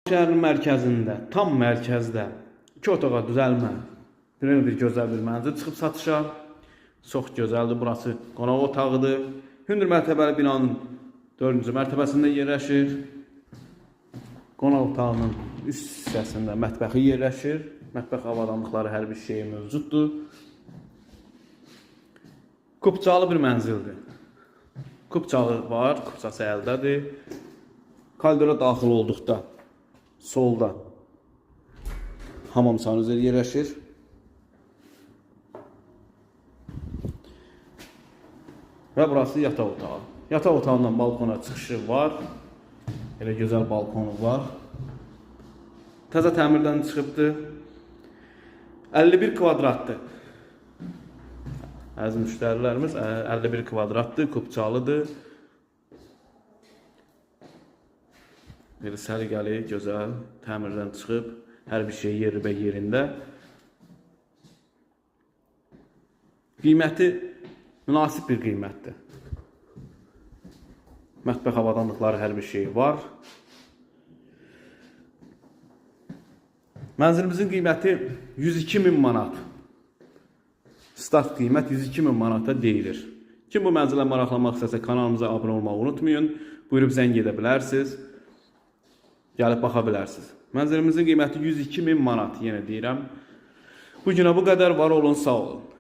Şəhərin mərkəzində, tam mərkəzdə 2 otağa düzəlmə, bir gözəl bir mənzil çıxıb satışa. Çox gözəldir, burası qonaq otağıdır. Hündür mərtəbəli binanın 4-cü mərtəbəsində yerləşir. Qonaq otağının üst hissəsində mətbəxi yerləşir. Mətbəx avadanlıqları, hər bir şey mövcuddur. Kupçalı bir mənzildir. Kupçalı var, kupçası əldədir. Koridora daxil olduqda solda hamam sanuzeli yerləşir. Və burası yataq otağı. Yataq otağından balkona çıxışı var. Elə gözəl balkonu var. Təzə təmirdən çıxıbdır. 51 kvadratdır. Əziz müştərilərimiz, 51 kvadratdır, kupçalıdır. Belə səliqəli, gözəl, təmirdən çıxıb, hər bir şey yerində yerində. Qiyməti münasib bir qiymətdir. Mətbəx avadanlıqları, hər bir şey var. Mənzilimizin qiyməti 102.000 manat. Start qiymət 102.000 manata deyilir. Kim bu mənzilə maraqlanmaq istəsə kanalımıza abunə olmağı unutmayın. Buyurub zəng edə bilərsiniz. Gəlib baxa bilərsiniz. Mənzilimizin qiyməti 102.000 manat, yenə deyirəm. Bu günə bu qədər, var olun, sağ olun.